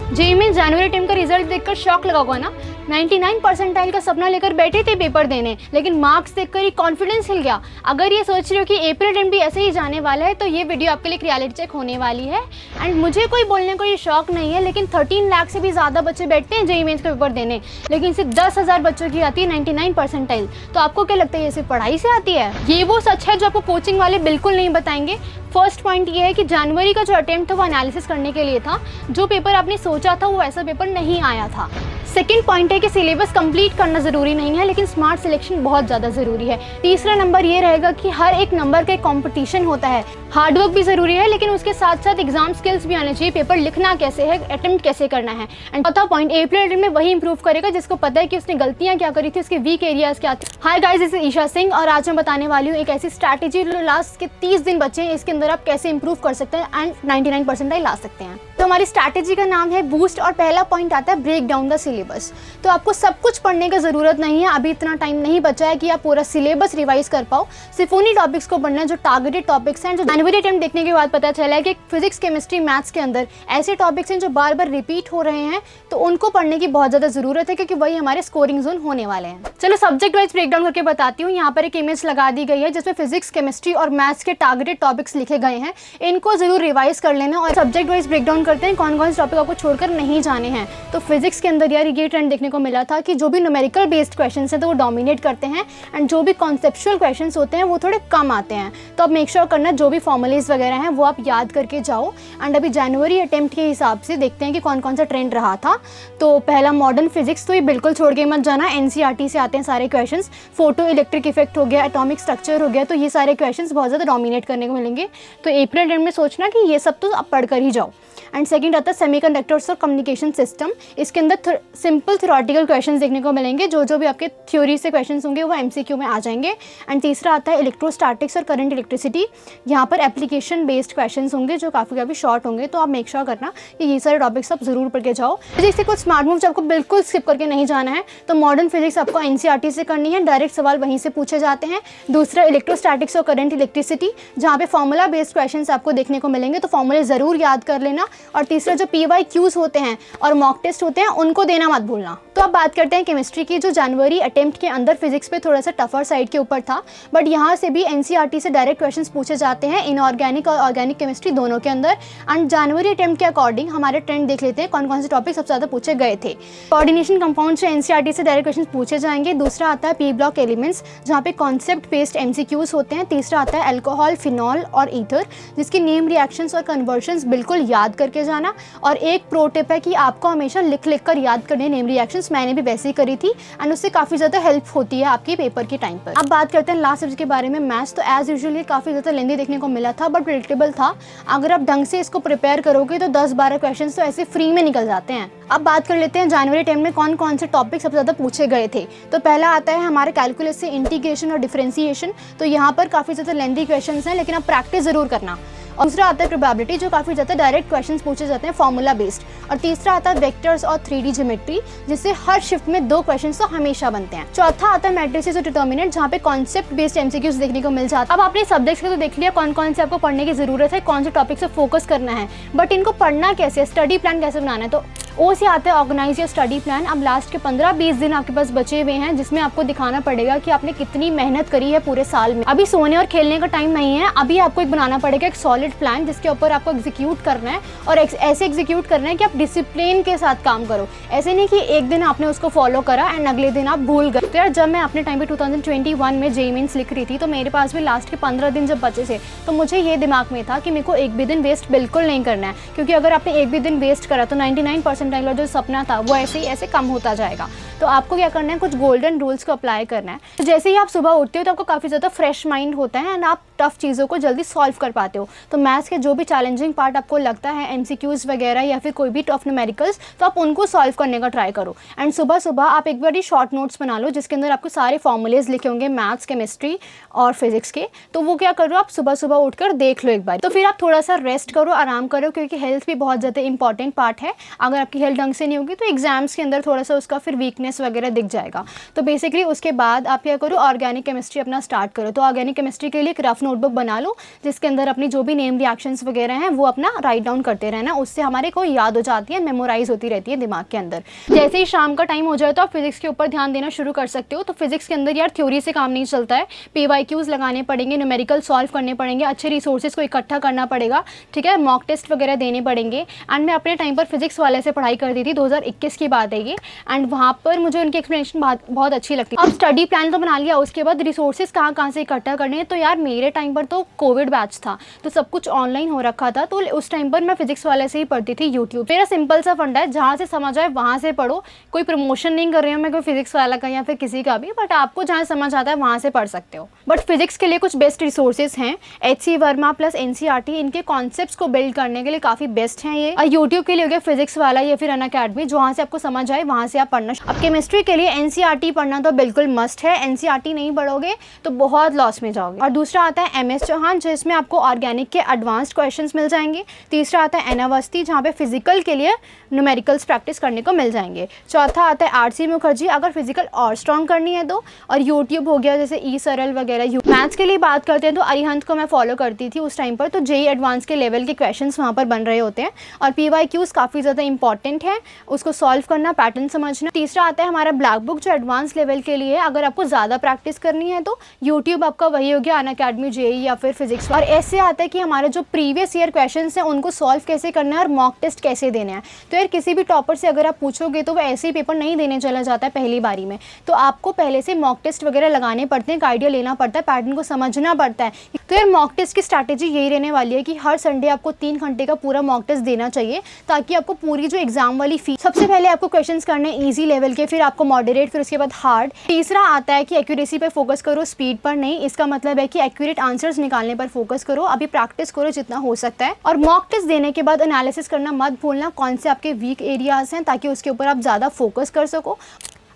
JEE में जनवरी attempt का result देखकर शॉक लगा होगा ना। 99 परसेंटाइल का सपना लेकर बैठे थे पेपर देने, लेकिन मार्क्स देखकर ही कॉन्फिडेंस हिल गया। अगर ये सोच रहे हो कि अप्रैल अटेम्प्ट भी ऐसे ही जाने वाला है तो ये वीडियो आपके लिए एक रियलिटी चेक होने वाली है। एंड मुझे कोई बोलने को ये शौक नहीं है, लेकिन 13 लाख से भी ज़्यादा बच्चे बैठते हैं जेईई मेंस का पेपर देने, लेकिन सिर्फ 10,000 बच्चों की आती है 99 परसेंटाइल। तो आपको क्या लगता है ये सिर्फ पढ़ाई से आती है? ये वो सच है जो आपको कोचिंग वाले बिल्कुल नहीं बताएंगे। फर्स्ट पॉइंट ये है कि जनवरी का जो अटेम्प्ट था वो एनालिसिस करने के लिए था, जो पेपर आपने सोचा था वो ऐसा पेपर नहीं आया था। सेकेंड पॉइंट है कि सिलेबस कंप्लीट करना ज़रूरी नहीं है, लेकिन स्मार्ट सिलेक्शन बहुत ज़्यादा ज़रूरी है। तीसरा नंबर ये रहेगा कि हर एक नंबर का एक कॉम्पिटिशन होता है, हार्डवर्क भी ज़रूरी है, लेकिन उसके साथ साथ एग्जाम स्किल्स भी आने चाहिए, पेपर लिखना कैसे है, अटेम्प्ट कैसे करना है। एंड चौथा पॉइंट, अप्रैल अटेम्प्ट में वही इंप्रूव करेगा जिसको पता है कि उसने गलतियाँ क्या करी थी, उसके वीक एरियाज़ क्या थे। Hi guys, this is Isha Singh और आज मैं बताने वाली हूँ एक ऐसी स्ट्रैटेजी जो लास्ट के 30 दिन बचे हैं, इसके अंदर आप कैसे इंप्रूव कर सकते हैं एंड 99 परसेंटाइल ला सकते हैं। तो हमारी स्ट्रैटेजी का नाम है बूस्ट और पहला पॉइंट आता है ब्रेक डाउन द सिलेबस। तो आपको सब कुछ पढ़ने का ज़रूरत नहीं है, अभी इतना टाइम नहीं बचा है कि आप पूरा सिलेबस रिवाइज कर पाओ। सिर्फ उन्हीं टॉपिक्स को पढ़ना है जो टारगेटेड टॉपिक्स हैं। जो जनवरी अटेम्प्ट देखने के बाद पता चला है कि फिजिक्स, केमिस्ट्री, मैथ्स के अंदर ऐसे टॉपिक्स हैं जो बार बार रिपीट हो रहे हैं, तो उनको पढ़ने की बहुत ज़्यादा ज़रूरत है क्योंकि वही हमारे स्कोरिंग जोन होने वाले हैं। चलो सब्जेक्ट वाइज ब्रेक डाउन करके बताती हूँ। यहाँ पर एक इमेज लगा दी गई है जिसमें फिजिक्स, केमिस्ट्री और मैथ्स के टारगेटेड टॉपिक्स लिखे गए हैं, इनको जरूर रिवाइज कर लेना। और सब्जेक्ट वाइज ब्रेक डाउन करते हैं कौन कौन से टॉपिक आपको छोड़कर नहीं जाने हैं। तो फिजिक्स के अंदर यार ये ट्रेंड देखने को मिला था कि जो भी न्यूमेरिकल बेस्ड क्वेश्चंस हैं तो वो डोमिनेट करते हैं, एंड जो भी कॉन्सेप्चुअल क्वेश्चंस होते हैं वो थोड़े कम आते हैं। तो अब मेक श्योर करना जो भी फॉर्मुलेज वगैरह हैं वो आप याद करके जाओ। एंड अभी जनवरी अटेम्प्ट के हिसाब से देखते हैं कि कौन कौन सा ट्रेंड रहा था। तो पहला मॉडर्न फिजिक्स, तो ये बिल्कुल छोड़ के मत जाना, एनसीईआरटी से आते हैं सारे क्वेश्चंस। फोटो इलेक्ट्रिक इफेक्ट हो गया, एटॉमिक स्ट्रक्चर हो गया, तो ये सारे क्वेश्चंस बहुत ज़्यादा डोमिनेट करने को मिलेंगे। तो अप्रैल एंड में सोचना कि ये सब तो आप पढ़ कर ही जाओ। एंड सेकंड आता है सेमीकंडक्टर्स और कम्युनिकेशन सिस्टम। इसके अंदर सिंपल थ्योरेटिकल क्वेश्चंस देखने को मिलेंगे, जो भी आपके थ्योरी से क्वेश्चंस होंगे वो एमसीक्यू में आ जाएंगे। एंड तीसरा आता है इलेक्ट्रोस्टैटिक्स और करंट इलेक्ट्रिसिटी। यहाँ पर एप्लीकेशन बेस्ड क्वेश्चंस होंगे जो काफ़ी शॉर्ट होंगे, तो आप मेक श्योर करना कि ये सारे टॉपिक्स आप जरूर पढ़ के जाओ। जैसे कुछ स्मार्ट मूव्स आपको बिल्कुल स्किप करके नहीं जाना है। तो मॉडर्न फिजिक्स आपको एनसीईआरटी से करनी है, डायरेक्ट सवाल वहीं से पूछे जाते हैं। दूसरा इलेक्ट्रोस्टैटिक्स और करंट इलेक्ट्रिसिटी, जहाँ पे फॉर्मूला बेस्ड क्वेश्चंस आपको देखने को मिलेंगे, तो फॉर्मूले ज़रूर याद कर लेना। और तीसरा जो PYQs होते हैं और मॉक टेस्ट होते हैं उनको देना मत भूलना। तो अब बात करते हैं केमिस्ट्री की, जो जनवरी अटेम्प्ट के अंदर फिजिक्स पे थोड़ा सा टफर साइड के ऊपर था, बट यहाँ से भी एनसीईआरटी से डायरेक्ट क्वेश्चंस पूछे जाते हैं इनऑर्गेनिक और ऑर्गेनिक केमिस्ट्री दोनों के अंदर। एंड जनवरी अटेम्प्ट के अकॉर्डिंग हमारे ट्रेंड देख लेते हैं कौन कौन से टॉपिक सबसे ज़्यादा पूछे गए थे। कोऑर्डिनेशन कंपाउंड से एनसीईआरटी से डायरेक्ट क्वेश्चन पूछे जाएंगे। दूसरा आता है P ब्लॉक एलिमेंट्स, जहाँ पे कॉन्सेप्ट बेस्ड MCQs होते हैं। तीसरा आता है अल्कोहल, फिनॉल और ईथर, जिसकी नेम रिएक्शंस और कन्वर्शंस बिल्कुल याद करके जाना। और एक प्रो टिप है कि आपको हमेशा लिख कर याद करने नेम रिएक्शंस, मैंने भी वैसे ही करी थी एंड उससे काफ़ी ज़्यादा हेल्प होती है आपकी पेपर के टाइम पर। अब बात करते हैं लास्ट सब्जेक्ट के बारे में, मैथ्स। तो एज यूजुअली काफ़ी ज़्यादा लेंदी देखने को मिला था, बट प्रेडिक्टेबल था। अगर आप ढंग से इसको प्रिपेयर करोगे तो 10-12 क्वेश्चन तो ऐसे फ्री में निकल जाते हैं। अब बात कर लेते हैं जनवरी अटेम्प्ट में कौन कौन से टॉपिक सबसे ज़्यादा पूछे गए थे। तो पहला आता है हमारे कैलकुलस से इंटीग्रेशन और डिफरेंशिएशन। तो यहाँ पर काफ़ी ज़्यादा लेंदी क्वेश्चंस हैं, लेकिन आप प्रैक्टिस ज़रूर करना। और दूसरा आता है प्रोबेबिलिटी, जो काफ़ी ज़्यादा डायरेक्ट क्वेश्चंस पूछे जाते हैं फॉर्मूला बेस्ड। और तीसरा आता है वेक्टर्स और 3D ज्योमेट्री, जिससे हर शिफ्ट में 2 क्वेश्चंस तो हमेशा बनते हैं। चौथा आता है मैट्रिसेस और डिटर्मिनेंट, जहाँ पे कॉन्सेप्ट बेस्ड MCQs देखने को मिल जाता है। अब आपने सब्जेक्ट्स का तो देख लिया कौन कौन से आपको पढ़ने की ज़रूरत है, कौन से टॉपिक से फोकस करना है, बट इनको पढ़ना कैसे, स्टडी प्लान कैसे बनाना है। तो ओ से आता है ऑर्गेनाइज योर स्टडी प्लान। अब लास्ट के 15-20 दिन आपके पास बचे हुए हैं, जिसमें आपको दिखाना पड़ेगा कि आपने कितनी मेहनत करी है पूरे साल में। अभी सोने और खेलने का टाइम नहीं है, अभी आपको एक बनाना पड़ेगा एक सॉलिड प्लान, जिसके ऊपर आपको एग्जीक्यूट करना है। और ऐसे एग्जीक्यूट करना है कि आप डिसिप्लिन के साथ काम करो, ऐसे नहीं कि एक दिन आपने उसको फॉलो करा एंड अगले दिन आप भूल गए। तो यार जब मैं अपने टाइम पे 2021 में जेईई मेंस लिख रही थी, तो मेरे पास भी लास्ट के 15 दिन जब बचे थे, तो मुझे ये दिमाग में था कि मेरे को एक भी दिन वेस्ट बिल्कुल नहीं करना है, क्योंकि अगर आपने एक भी दिन वेस्ट करा तो 99 परसेंटाइल और जो सपना था वो ऐसे ही ऐसे कम होता जाएगा। तो आपको क्या करना है, कुछ गोल्डन रूल्स को अप्लाई करना है। तो जैसे ही आप सुबह उठते हो तो आपको काफ़ी ज़्यादा फ्रेश माइंड होता है एंड आप टफ चीज़ों को जल्दी सॉल्व कर पाते हो। तो मैथ्स के जो भी चैलेंजिंग पार्ट आपको लगता है, MCQs वगैरह या फिर कोई भी टफ न्यूमेरिकल्स, तो आप उनको सॉल्व करने का ट्राई करो। एंड सुबह सुबह आप एक बार शॉर्ट नोट्स बना लो, जिसके अंदर आपको सारे फॉर्मूलेज लिखे होंगे मैथ्स, केमिस्ट्री और फिजिक्स के। तो वो क्या करो, आप सुबह सुबह उठकर देख लो एक बार। तो फिर आप थोड़ा सा रेस्ट करो, आराम करो, क्योंकि हेल्थ भी बहुत ज़्यादा इंपॉर्टेंट पार्ट है। अगर आपकी हेल्थ ढंग से नहीं होगी तो एग्जाम्स के अंदर थोड़ा सा उसका फिर वीकनेस थिकनेस वगैरह दिख जाएगा। तो बेसिकली उसके बाद आप क्या करो, ऑर्गेनिक केमिस्ट्री अपना स्टार्ट करो। तो ऑर्गेनिक केमिस्ट्री के लिए एक रफ नोटबुक बना लो जिसके अंदर अपनी जो भी नेम रिएक्शंस वगैरह हैं वो अपना राइट डाउन करते रहना, उससे हमारे को याद हो जाती है, मेमोराइज होती रहती है दिमाग के अंदर। जैसे ही शाम का टाइम हो जाए तो आप फिजिक्स के ऊपर ध्यान देना शुरू कर सकते हो। तो फिजिक्स के अंदर यार थ्योरी से काम नहीं चलता है, PYQs लगाने पड़ेंगे, न्यूमेरिकल सॉल्व करने पड़ेंगे, अच्छे रिसोर्सेज को इकट्ठा करना पड़ेगा, ठीक है, मॉक टेस्ट वगैरह देने पड़ेंगे। एंड मैं अपने टाइम पर फिजिक्स वाले से पढ़ाई करती थी, 2021 की बात है ये, एंड वहाँ पर मुझे उनकी एक्सप्लेनेशन बहुत अच्छी लगती है। अब स्टडी प्लान तो बना लिया, उसके बाद रिसोर्सेज कहाँ से इकट्ठा करने हैं। तो यार मेरे टाइम पर तो कोविड बैच था तो सब कुछ ऑनलाइन हो रखा था, तो उस टाइम पर मैं फिजिक्स वाले से ही पढ़ती थी यूट्यूब। मेरा सिंपल सा फंडा है, जहाँ से समझ आए वहाँ से पढ़ो। कोई प्रमोशन नहीं कर रही हूँ मैं कोई फिजिक्स वाला का या फिर किसी का भी, बट आपको जहाँ समझ आता है वहाँ से पढ़ सकते हो। बट फिजिक्स के लिए कुछ बेस्ट रिसोर्सेज हैं, HC वर्मा प्लस NCERT, इनके कॉन्सेप्ट्स को बिल्ड करने के लिए काफ़ी बेस्ट हैं ये। और यूट्यूब के लिए हो गया फिजिक्स वाला या फिर अनअकैडमी, जहाँ से आपको समझ आए वहाँ से आप पढ़ना। अब केमिस्ट्री के लिए NCERT पढ़ना तो बिल्कुल मस्ट है, NCERT नहीं पढ़ोगे तो बहुत लॉस में जाओगे। और दूसरा आता है MS चौहान, जिसमें आपको ऑर्गेनिक के एडवांस्ड क्वेश्चंस मिल जाएंगे। तीसरा आता है अनावस्थी, जहाँ पे फिजिकल के लिए न्यूमेरिकल्स प्रैक्टिस करने को मिल जाएंगे। चौथा आता है RC मुखर्जी, अगर फिजिकल और स्ट्रॉन्ग करनी है तो। और यूट्यूब हो गया जैसे सरल वगैरह। मैथ्स के लिए बात करते हैं तो अरिहंत को मैं फॉलो करती थी उस टाइम पर, तो JEE एडवांस के लेवल के क्वेश्चंस वहाँ पर बन रहे होते हैं। और PYQs काफ़ी ज़्यादा इंपॉर्टेंट है, उसको सॉल्व करना, पैटर्न समझना। तीसरा आता है हमारा ब्लैक बुक, जो एडवांस लेवल के लिए है, अगर आपको ज़्यादा प्रैक्टिस करनी है तो यूट्यूब आपका वही हो गया, अनअकैडमी, JEE या फिर फिजिक्स। और ऐसे आता है कि हमारे जो प्रीवियस ईयर क्वेश्चंस हैं उनको सॉल्व कैसे करना है और मॉक टेस्ट कैसे देना है। तो यार किसी भी टॉपर से अगर आप पूछोगे तो वो ऐसे ही पेपर नहीं देने चला जाता है पहली बारी में, तो आपको पहले से मॉक टेस्ट वगैरह लगाने पड़ते हैं, एक आइडिया लेना पड़ता है, पैटर्न को समझना पड़ता है। तो यार मॉक टेस्ट की स्ट्रैटेजी यही रहने वाली है कि हर संडे आपको 3 घंटे का पूरा मॉक टेस्ट देना चाहिए, ताकि आपको पूरी जो एग्जाम वाली फीस, सबसे पहले आपको क्वेश्चंस करने ईजी लेवल के, फिर आपको मॉडरेट, फिर उसके बाद हार्ड। तीसरा आता है कि एक्यूरेसी पे फोकस करो, स्पीड पर नहीं। इसका मतलब है कि एक्यूरेट आंसर्स निकालने पर फोकस करो, अभी प्रैक्टिस करो जितना हो सकता है। और मॉक टेस्ट देने के बाद एनालिसिस करना मत भूलना, कौन से आपके वीक एरियाज हैं, ताकि उसके ऊपर आप ज़्यादा फोकस कर सको।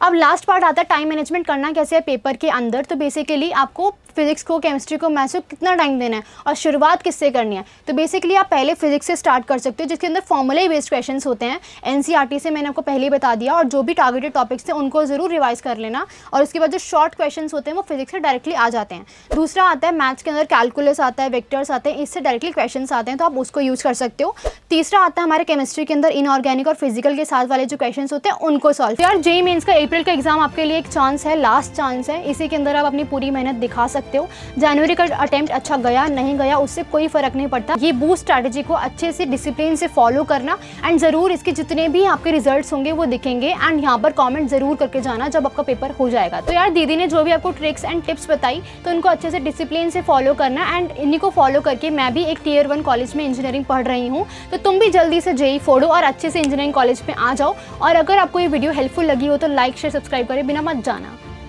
अब लास्ट पार्ट आता है टाइम मैनेजमेंट करना कैसे है पेपर के अंदर। तो बेसिकली आपको फिजिक्स को, केमिस्ट्री को, मैथ्स को कितना टाइम देना है और शुरुआत किससे करनी है। तो बेसिकली आप पहले फिजिक्स से स्टार्ट कर सकते हो, जिसके अंदर फॉर्मूला बेस्ड क्वेश्चंस होते हैं। NCERT से मैंने आपको पहले ही बता दिया, और जो भी टारगेटेड टॉपिक्स थे उनको ज़रूर रिवाइज कर लेना। और उसके बाद जो शॉर्ट क्वेश्चंस होते हैं वो फिजिक्स से डायरेक्टली आ जाते हैं। दूसरा आता है मैथ्स के अंदर कैलकुलस आता है, वेक्टर्स आते हैं, इससे डायरेक्टली क्वेश्चन आते हैं, तो आप उसको यूज़ कर सकते हो। तीसरा आता है हमारे केमिस्ट्री के अंदर इनऑर्गेनिक और फिजिकल के साथ वाले जो क्वेश्चन होते हैं उनको सॉल्व। यार JEE मेंस का अप्रैल का एग्जाम आपके लिए एक चांस है, लास्ट चांस है, इसी के अंदर आप अपनी पूरी मेहनत दिखा सकते हो। जनवरी का अटेम्प्ट अच्छा गया नहीं गया उससे कोई फर्क नहीं पड़ता, ये बूस्ट स्ट्रैटेजी को अच्छे से डिसिप्लिन से फॉलो करना। एंड ज़रूर इसके जितने भी आपके रिजल्ट्स होंगे वो दिखेंगे, एंड यहाँ पर कमेंट ज़रूर करके जाना जब आपका पेपर हो जाएगा। तो यार दीदी ने जो भी आपको ट्रिक्स एंड टिप्स बताई तो उनको अच्छे से डिसिप्लिन से फॉलो करना, एंड इन्हीं को फॉलो करके मैं भी एक Tier 1 कॉलेज में इंजीनियरिंग पढ़ रही हूँ। तो तुम भी जल्दी से JEE फोड़ो और अच्छे से इंजीनियरिंग कॉलेज में आ जाओ। और अगर आपको ये वीडियो हेल्पफुल लगी हो तो लाइक, शेयर, सब्सक्राइब करें बिना मत जाना।